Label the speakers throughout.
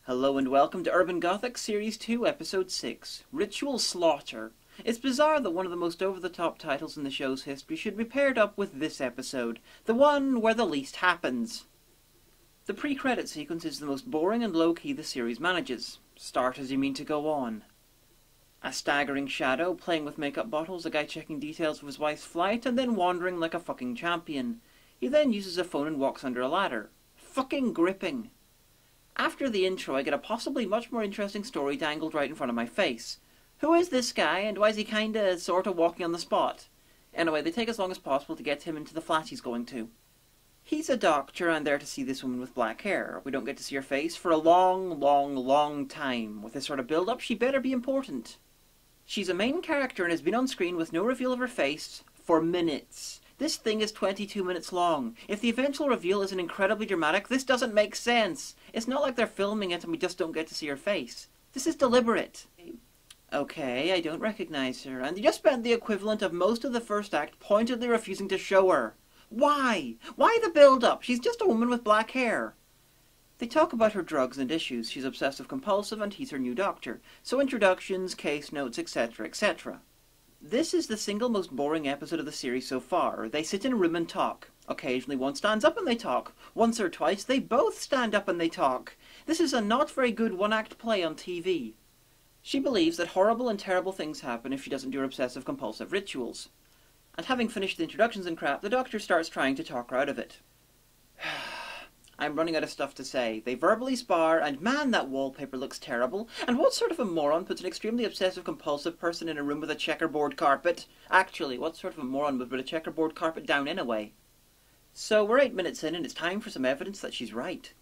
Speaker 1: Hello and welcome to Urban Gothic Series 2, Episode 6, Ritual Slaughter. It's bizarre that one of the most over-the-top titles in the show's history should be paired up with this episode, the one where the least happens. The pre-credit sequence is the most boring and low-key the series manages. Start as you mean to go on. A staggering shadow, playing with makeup bottles, a guy checking details of his wife's flight, and then wandering like a fucking champion. He then uses a phone and walks under a ladder. Fucking gripping. After the intro, I get a possibly much more interesting story dangled right in front of my face. Who is this guy, and why is he kinda, sorta walking on the spot? Anyway, they take as long as possible to get him into the flat he's going to. He's a doctor, and there to see this woman with black hair. We don't get to see her face for a long time. With this sort of build-up, she better be important. She's a main character and has been on screen with no reveal of her face for minutes. This thing is 22 minutes long. If the eventual reveal isn't incredibly dramatic, this doesn't make sense. It's not like they're filming it and we just don't get to see her face. This is deliberate. Okay, I don't recognize her, and you just spent the equivalent of most of the first act pointedly refusing to show her. Why? Why the build-up? She's just a woman with black hair. They talk about her drugs and issues. She's obsessive-compulsive and he's her new doctor. So introductions, case notes, etc., etc. This is the single most boring episode of the series so far. They sit in a room and talk. Occasionally one stands up and they talk. Once or twice they both stand up and they talk. This is a not very good one-act play on TV. She believes that horrible and terrible things happen if she doesn't do her obsessive-compulsive rituals. And having finished the introductions and crap, the doctor starts trying to talk her out of it. I'm running out of stuff to say. They verbally spar, and man, that wallpaper looks terrible. And what sort of a moron puts an extremely obsessive-compulsive person in a room with a checkerboard carpet? Actually, what sort of a moron would put a checkerboard carpet down anyway? So we're 8 minutes in, and it's time for some evidence that she's right.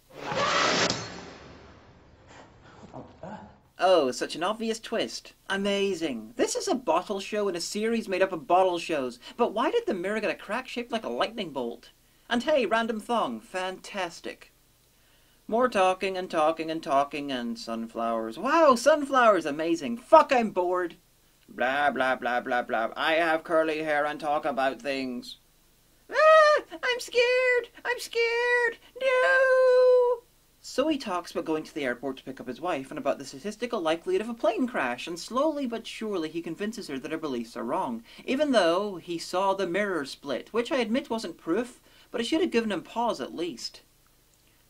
Speaker 1: Oh, such an obvious twist. Amazing. This is a bottle show in a series made up of bottle shows. But why did the mirror get a crack shaped like a lightning bolt? And hey, random thong. Fantastic. More talking and talking and talking and sunflowers. Wow, sunflowers, amazing. Fuck, I'm bored. Blah, blah, blah, blah, blah. I have curly hair and talk about things. Ah, I'm scared. I'm scared. No. So he talks about going to the airport to pick up his wife and about the statistical likelihood of a plane crash, and slowly but surely he convinces her that her beliefs are wrong, even though he saw the mirror split, which I admit wasn't proof, but it should have given him pause at least.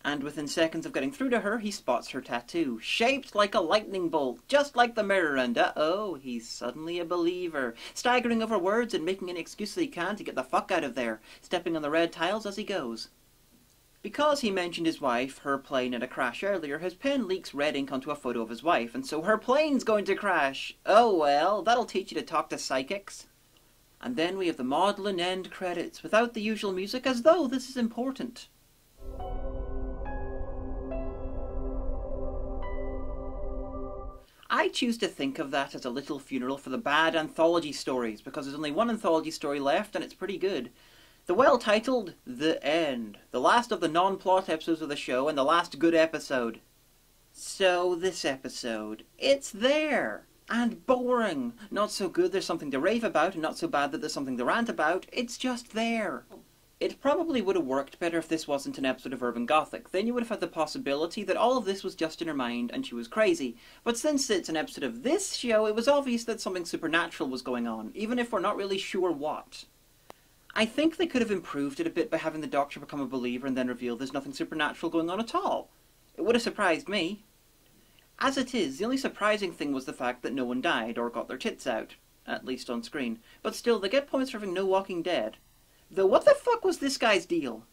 Speaker 1: And within seconds of getting through to her, he spots her tattoo, shaped like a lightning bolt, just like the mirror, and uh-oh, he's suddenly a believer, staggering over words and making any excuse that he can to get the fuck out of there, stepping on the red tiles as he goes. Because he mentioned his wife, her plane, and a crash earlier, his pen leaks red ink onto a photo of his wife, and so her plane's going to crash. Oh well, that'll teach you to talk to psychics. And then we have the maudlin end credits, without the usual music, as though this is important. I choose to think of that as a little funeral for the bad anthology stories, because there's only one anthology story left, and it's pretty good. The well-titled The End, the last of the non-plot episodes of the show, and the last good episode. So, this episode, it's there! And boring. Not so good there's something to rave about, and not so bad that there's something to rant about. It's just there. It probably would have worked better if this wasn't an episode of Urban Gothic. Then you would have had the possibility that all of this was just in her mind and she was crazy. But since it's an episode of this show, it was obvious that something supernatural was going on, even if we're not really sure what. I think they could have improved it a bit by having the Doctor become a believer and then reveal there's nothing supernatural going on at all. It would have surprised me. As it is, the only surprising thing was the fact that no one died or got their tits out. At least on screen. But still, they get points for having no Walking Dead. Though what the fuck was this guy's deal?